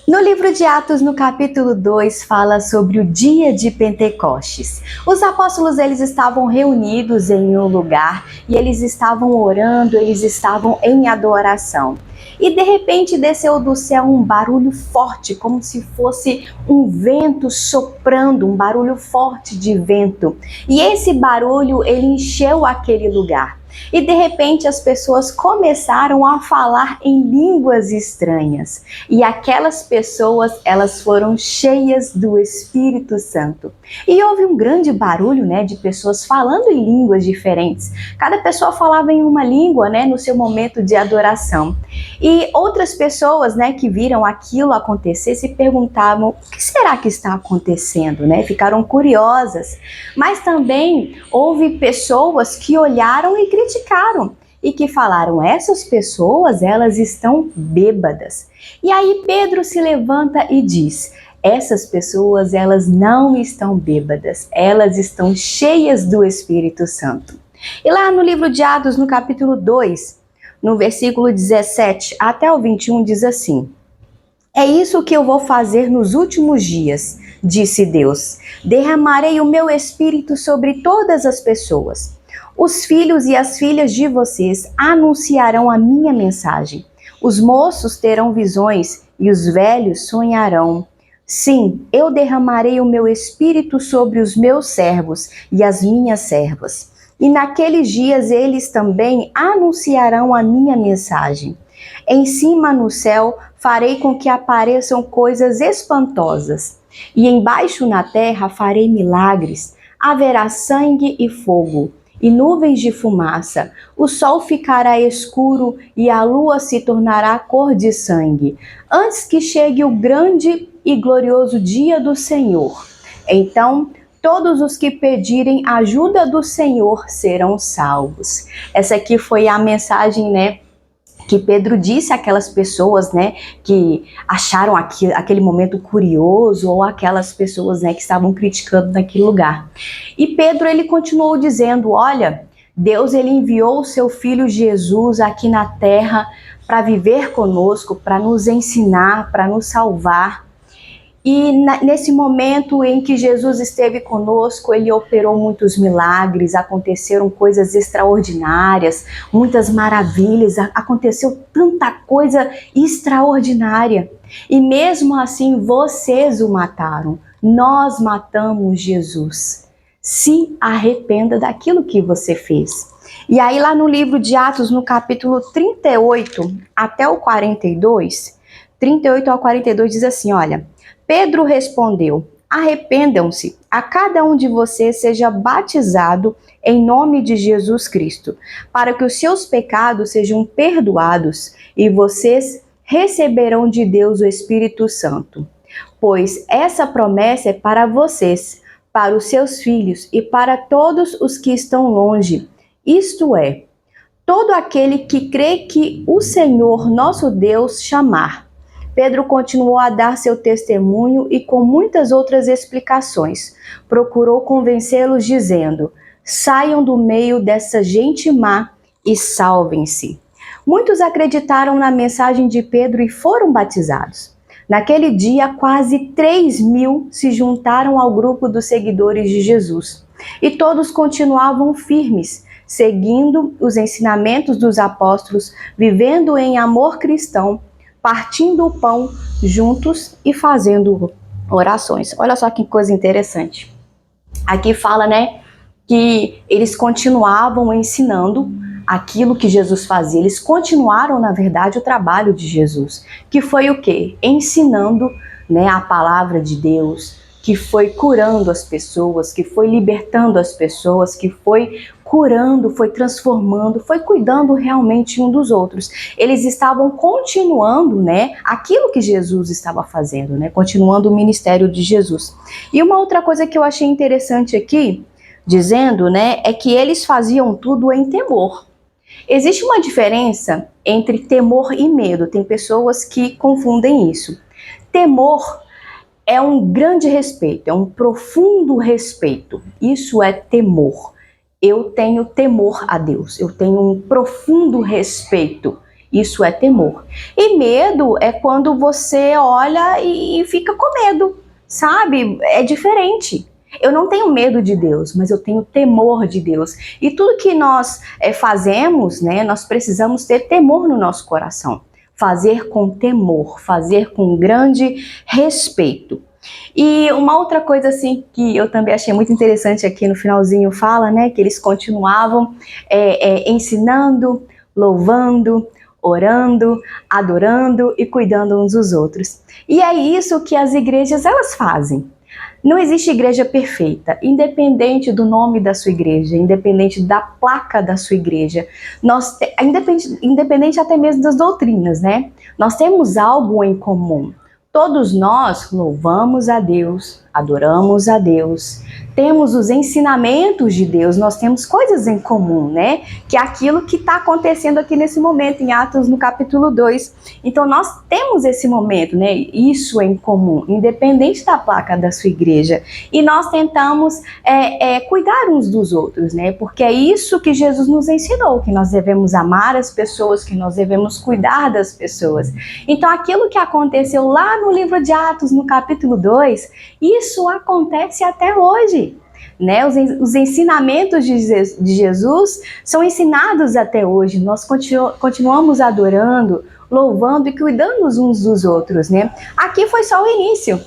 No livro de Atos, no capítulo 2, fala sobre o dia de Pentecostes. Os apóstolos, eles estavam reunidos em um lugar e eles estavam orando, eles estavam em adoração. E de repente desceu do céu um barulho forte, como se fosse um vento soprando, um barulho forte de vento. E esse barulho, ele encheu aquele lugar. E de repente as pessoas começaram a falar em línguas estranhas. E aquelas pessoas, elas foram cheias do Espírito Santo. E houve um grande barulho, de pessoas falando em línguas diferentes. Cada pessoa falava em uma língua, no seu momento de adoração. E outras pessoas, que viram aquilo acontecer, se perguntavam: o que será que está acontecendo, Ficaram curiosas. Mas também houve pessoas que olharam e criticaram e que falaram: essas pessoas, elas estão bêbadas. E aí Pedro se levanta e diz: essas pessoas, elas não estão bêbadas, elas estão cheias do Espírito Santo. E lá no livro de Atos, no capítulo 2, no versículo 17 até o 21, diz assim: é isso que eu vou fazer nos últimos dias, disse Deus. Derramarei o meu espírito sobre todas as pessoas. Os filhos e as filhas de vocês anunciarão a minha mensagem. Os moços terão visões e os velhos sonharão. Sim, eu derramarei o meu espírito sobre os meus servos e as minhas servas. E naqueles dias eles também anunciarão a minha mensagem. Em cima no céu farei com que apareçam coisas espantosas, e embaixo na terra farei milagres. Haverá sangue e fogo, e nuvens de fumaça. O sol ficará escuro e a lua se tornará cor de sangue, antes que chegue o grande e glorioso dia do Senhor. Então, todos os que pedirem ajuda do Senhor serão salvos. Essa aqui foi a mensagem, que Pedro disse àquelas pessoas, que acharam aquele momento curioso, ou aquelas pessoas, que estavam criticando naquele lugar. E Pedro, ele continuou dizendo: olha, Deus, ele enviou o seu filho Jesus aqui na terra para viver conosco, para nos ensinar, para nos salvar. E nesse momento em que Jesus esteve conosco, ele operou muitos milagres, aconteceram coisas extraordinárias, muitas maravilhas, aconteceu tanta coisa extraordinária. E mesmo assim, vocês o mataram. Nós matamos Jesus. Se arrependa daquilo que você fez. E aí lá no livro de Atos, no capítulo 38 até o 42, 38 ao 42 diz assim, olha: Pedro respondeu: arrependam-se, a cada um de vocês seja batizado em nome de Jesus Cristo, para que os seus pecados sejam perdoados e vocês receberão de Deus o Espírito Santo. Pois essa promessa é para vocês, para os seus filhos e para todos os que estão longe, isto é, todo aquele que crê que o Senhor nosso Deus chamar. Pedro continuou a dar seu testemunho e, com muitas outras explicações, procurou convencê-los dizendo: saiam do meio dessa gente má e salvem-se. Muitos acreditaram na mensagem de Pedro e foram batizados. Naquele dia, quase 3.000 se juntaram ao grupo dos seguidores de Jesus. E todos continuavam firmes, seguindo os ensinamentos dos apóstolos, vivendo em amor cristão, partindo o pão juntos e fazendo orações. Olha só que coisa interessante. Aqui fala, que eles continuavam ensinando aquilo que Jesus fazia. Eles continuaram, na verdade, o trabalho de Jesus, que foi o quê? Ensinando, a palavra de Deus, que foi curando as pessoas, que foi libertando as pessoas, que foi curando, foi transformando, foi cuidando realmente um dos outros. Eles estavam continuando, aquilo que Jesus estava fazendo, continuando o ministério de Jesus. E uma outra coisa que eu achei interessante aqui, dizendo, é que eles faziam tudo em temor. Existe uma diferença entre temor e medo. Tem pessoas que confundem isso. Temor é um grande respeito, é um profundo respeito. Isso é temor. Eu tenho temor a Deus, eu tenho um profundo respeito. Isso é temor. E medo é quando você olha e fica com medo, sabe? É diferente. Eu não tenho medo de Deus, mas eu tenho temor de Deus. E tudo que nós fazemos, né, nós precisamos ter temor no nosso coração. Fazer com temor, fazer com grande respeito. E uma outra coisa assim que eu também achei muito interessante aqui no finalzinho fala, né, que eles continuavam ensinando, louvando, orando, adorando e cuidando uns dos outros. E é isso que as igrejas elas fazem. Não existe igreja perfeita, independente do nome da sua igreja, independente da placa da sua igreja, independente até mesmo das doutrinas, né? Nós temos algo em comum. Todos nós louvamos a Deus, adoramos a Deus, temos os ensinamentos de Deus, nós temos coisas em comum, né? Que é aquilo que está acontecendo aqui nesse momento, em Atos no capítulo 2. Então nós temos esse momento, né? Isso em comum, independente da placa da sua igreja. E nós tentamos cuidar uns dos outros, né? Porque é isso que Jesus nos ensinou, que nós devemos amar as pessoas, que nós devemos cuidar das pessoas. Então aquilo que aconteceu lá no livro de Atos, no capítulo 2, isso acontece até hoje. Né? Os ensinamentos de Jesus são ensinados até hoje. Nós continuamos adorando, louvando e cuidando uns dos outros. Né? Aqui foi só o início.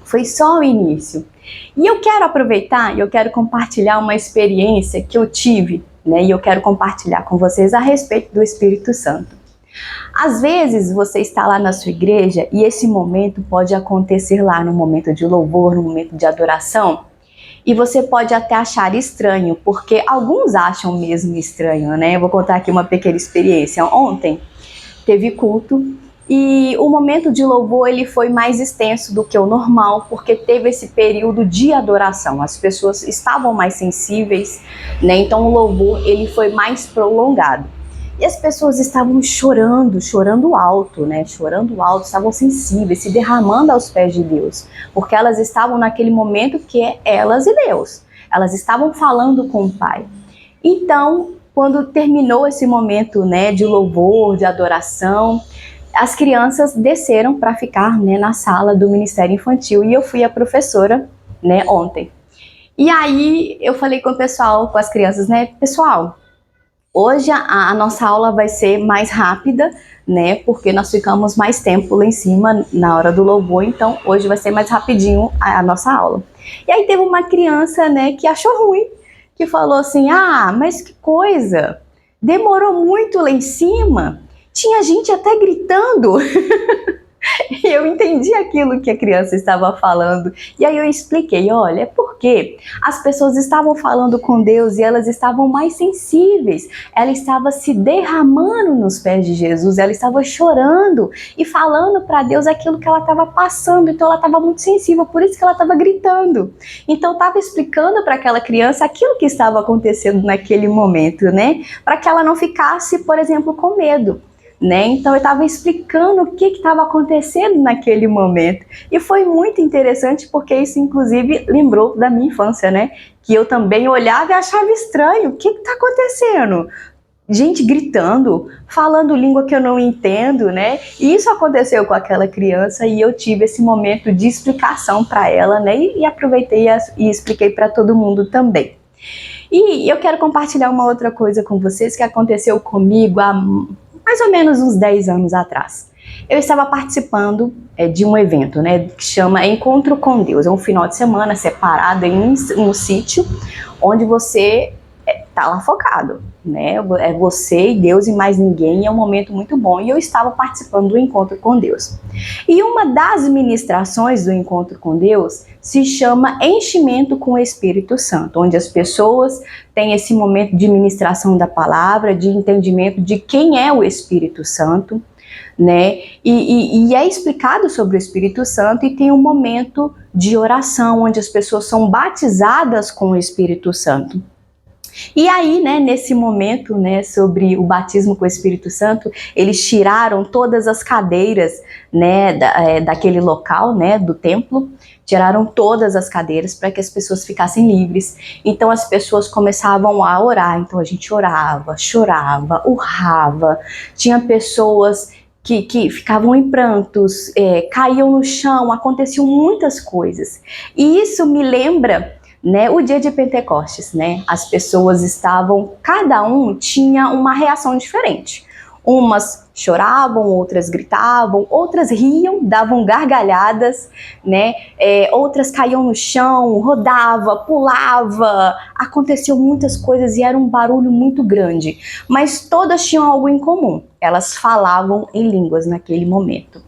Foi só o início. E eu quero aproveitar e eu quero compartilhar uma experiência que eu tive, né? E eu quero compartilhar com vocês a respeito do Espírito Santo. Às vezes você está lá na sua igreja e esse momento pode acontecer lá no momento de louvor, no momento de adoração, e você pode até achar estranho, porque alguns acham mesmo estranho, né? Eu vou contar aqui uma pequena experiência. Ontem teve culto e o momento de louvor ele foi mais extenso do que o normal, porque teve esse período de adoração. As pessoas estavam mais sensíveis, né? Então o louvor ele foi mais prolongado. E as pessoas estavam chorando alto, né? Chorando alto, estavam sensíveis, se derramando aos pés de Deus. Porque elas estavam naquele momento que é elas e Deus. Elas estavam falando com o Pai. Então, quando terminou esse momento, né, de louvor, de adoração, as crianças desceram para ficar, né, na sala do Ministério Infantil. E eu fui a professora, né, ontem. E aí eu falei com o pessoal, com as crianças, né, pessoal, hoje a nossa aula vai ser mais rápida, né? Porque nós ficamos mais tempo lá em cima na hora do louvor, então hoje vai ser mais rapidinho a nossa aula. E aí teve uma criança, né, que achou ruim, que falou assim: ah, mas que coisa, demorou muito lá em cima, tinha gente até gritando. E eu entendi aquilo que a criança estava falando. E aí eu expliquei, olha, é porque as pessoas estavam falando com Deus e elas estavam mais sensíveis. Ela estava se derramando nos pés de Jesus, ela estava chorando e falando para Deus aquilo que ela estava passando. Então ela estava muito sensível, por isso que ela estava gritando. Então eu estava explicando para aquela criança aquilo que estava acontecendo naquele momento, né? Para que ela não ficasse, por exemplo, com medo. Né? Então eu estava explicando o que estava acontecendo naquele momento e foi muito interessante porque isso inclusive lembrou da minha infância, né? Que eu também olhava e achava estranho, o que está acontecendo? Gente gritando, falando língua que eu não entendo, né? E isso aconteceu com aquela criança e eu tive esse momento de explicação para ela, né? E aproveitei e expliquei para todo mundo também. E eu quero compartilhar uma outra coisa com vocês que aconteceu comigo há mais ou menos uns 10 anos atrás. Eu estava participando de um evento, né, que chama Encontro com Deus. É um final de semana separado em um sítio onde você está lá focado, né? É você e Deus e mais ninguém, e é um momento muito bom. E eu estava participando do Encontro com Deus. E uma das ministrações do Encontro com Deus se chama Enchimento com o Espírito Santo, onde as pessoas têm esse momento de ministração da palavra, de entendimento de quem é o Espírito Santo, né? E é explicado sobre o Espírito Santo e tem um momento de oração onde as pessoas são batizadas com o Espírito Santo. E aí, né, nesse momento, né, sobre o batismo com o Espírito Santo, eles tiraram todas as cadeiras, né, daquele local, né, do templo, tiraram todas as cadeiras para que as pessoas ficassem livres. Então as pessoas começavam a orar, então a gente orava, chorava, urrava, tinha pessoas que ficavam em prantos, caíam no chão, aconteciam muitas coisas. E isso me lembra, né, o dia de Pentecostes, né? As pessoas estavam, cada um tinha uma reação diferente. Umas choravam, outras gritavam, outras riam, davam gargalhadas, né? Outras caíam no chão, rodava, pulava, aconteceu muitas coisas e era um barulho muito grande. Mas todas tinham algo em comum, elas falavam em línguas naquele momento.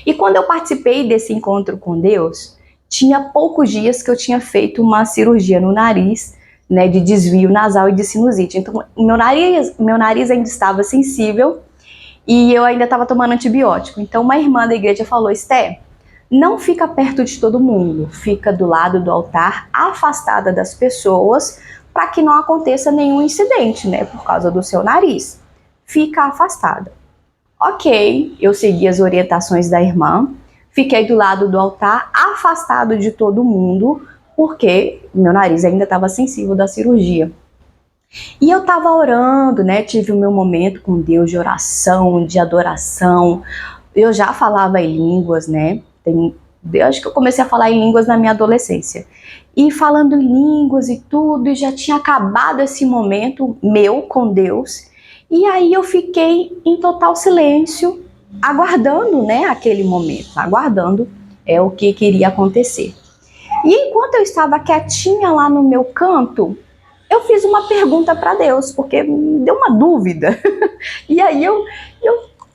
E quando eu participei desse encontro com Deus, tinha poucos dias que eu tinha feito uma cirurgia no nariz, né, de desvio nasal e de sinusite. Então, meu nariz ainda estava sensível e eu ainda estava tomando antibiótico. Então, uma irmã da igreja falou: Esté, não fica perto de todo mundo, fica do lado do altar, afastada das pessoas, para que não aconteça nenhum incidente, né, por causa do seu nariz. Fica afastada. Ok, eu segui as orientações da irmã, fiquei do lado do altar, afastado de todo mundo, porque meu nariz ainda estava sensível da cirurgia. E eu estava orando, né? Tive o meu momento com Deus de oração, de adoração. Eu já falava em línguas, né? Eu acho que eu comecei a falar em línguas na minha adolescência. E falando em línguas e tudo, e já tinha acabado esse momento meu com Deus. E aí eu fiquei em total silêncio, aguardando, né, aquele momento, aguardando o que queria acontecer. E enquanto eu estava quietinha lá no meu canto, eu fiz uma pergunta para Deus, porque me deu uma dúvida. E aí eu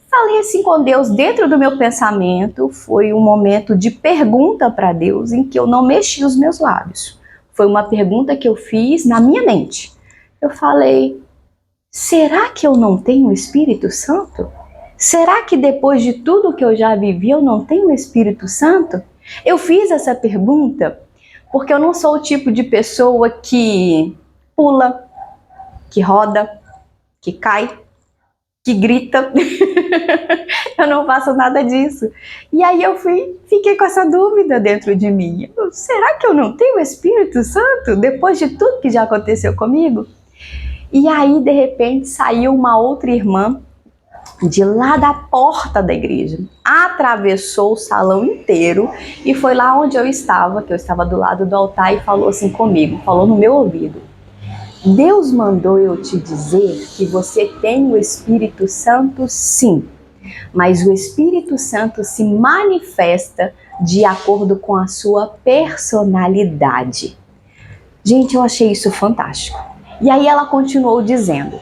falei assim com Deus dentro do meu pensamento. Foi um momento de pergunta para Deus em que eu não mexi os meus lábios. Foi uma pergunta que eu fiz na minha mente. Eu falei: será que eu não tenho o Espírito Santo? Será que depois de tudo que eu já vivi eu não tenho o Espírito Santo? Eu fiz essa pergunta porque eu não sou o tipo de pessoa que pula, que roda, que cai, que grita. Eu não faço nada disso. E aí eu fiquei com essa dúvida dentro de mim. Será que eu não tenho o Espírito Santo depois de tudo que já aconteceu comigo? E aí, de repente, saiu uma outra irmã de lá da porta da igreja, atravessou o salão inteiro e foi lá onde eu estava, que eu estava do lado do altar, e falou assim comigo, falou no meu ouvido: Deus mandou eu te dizer que você tem o Espírito Santo, sim, mas o Espírito Santo se manifesta de acordo com a sua personalidade. Gente, eu achei isso fantástico. E aí ela continuou dizendo: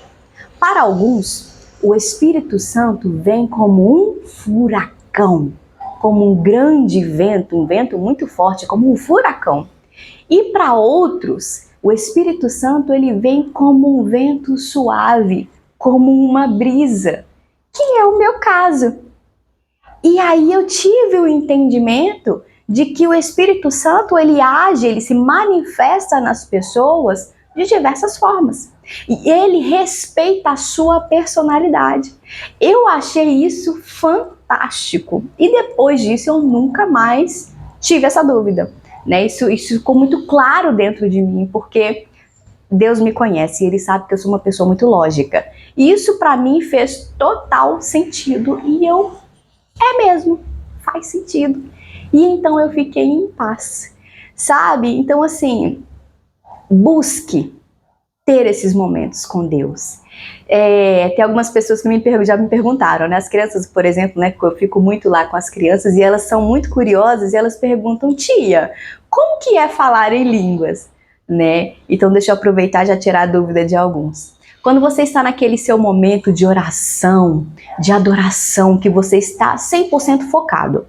para alguns, o Espírito Santo vem como um furacão, como um grande vento, um vento muito forte, como um furacão. E para outros, o Espírito Santo ele vem como um vento suave, como uma brisa, que é o meu caso. E aí eu tive o entendimento de que o Espírito Santo ele age, ele se manifesta nas pessoas de diversas formas. E ele respeita a sua personalidade. Eu achei isso fantástico. E depois disso eu nunca mais tive essa dúvida, né? Isso ficou muito claro dentro de mim, porque Deus me conhece e Ele sabe que eu sou uma pessoa muito lógica. E isso para mim fez total sentido e mesmo, faz sentido. E então eu fiquei em paz, sabe? Então assim, busque ter esses momentos com Deus. Tem algumas pessoas que já me perguntaram, né? As crianças, por exemplo, né? Eu fico muito lá com as crianças e elas são muito curiosas e elas perguntam: tia, como que é falar em línguas? Né? Então deixa eu aproveitar e já tirar a dúvida de alguns. Quando você está naquele seu momento de oração, de adoração, que você está 100% focado,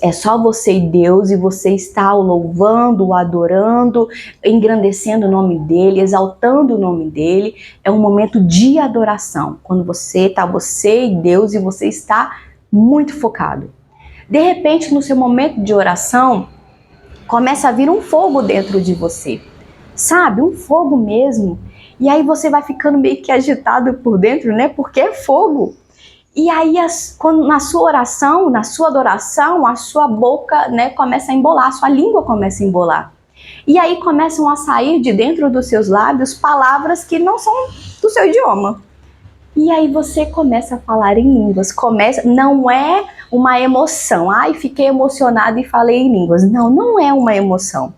é só você e Deus e você está o louvando, o adorando, engrandecendo o nome dele, exaltando o nome dele. É um momento de adoração, quando você e Deus e você está muito focado. De repente, no seu momento de oração, começa a vir um fogo dentro de você, sabe? Um fogo mesmo. E aí você vai ficando meio que agitado por dentro, né? Porque é fogo. E aí, quando, na sua oração, na sua adoração, a sua boca, né, começa a embolar, a sua língua começa a embolar. E aí começam a sair de dentro dos seus lábios palavras que não são do seu idioma. E aí você começa a falar em línguas. Não é uma emoção. Ai, fiquei emocionada e falei em línguas. Não, não é uma emoção.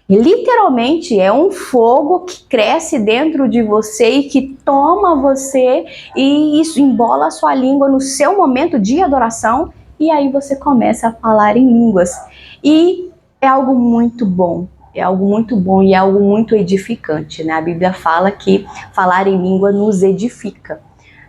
Literalmente é um fogo que cresce dentro de você e que toma você, e isso embola a sua língua no seu momento de adoração, e aí você começa a falar em línguas. E é algo muito bom. É algo muito bom e é algo muito edificante, né? A Bíblia fala que falar em língua nos edifica,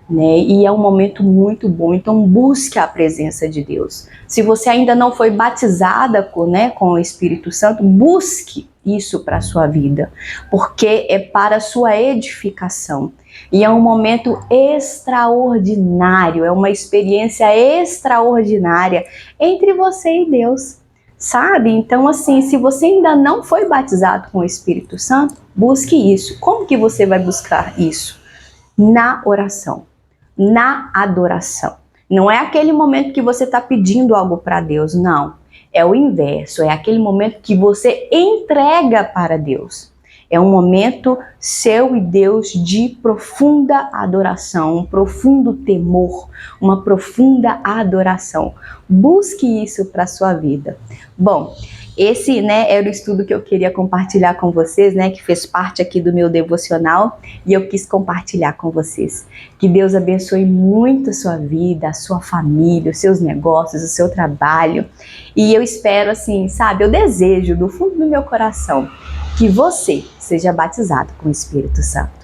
né? E é um momento muito bom, então busque a presença de Deus. Se você ainda não foi batizada com o Espírito Santo, busque isso para a sua vida, porque é para a sua edificação. E é um momento extraordinário, é uma experiência extraordinária entre você e Deus, sabe? Então, assim, se você ainda não foi batizado com o Espírito Santo, busque isso. Como que você vai buscar isso? Na oração, na adoração. Não é aquele momento que você está pedindo algo para Deus, não. É o inverso, é aquele momento que você entrega para Deus. É um momento seu e Deus de profunda adoração, um profundo temor, uma profunda adoração. Busque isso para a sua vida. Bom, esse, era o estudo que eu queria compartilhar com vocês, que fez parte aqui do meu devocional, e eu quis compartilhar com vocês. Que Deus abençoe muito a sua vida, a sua família, os seus negócios, o seu trabalho. E eu espero, assim, sabe, eu desejo do fundo do meu coração que você seja batizado com o Espírito Santo.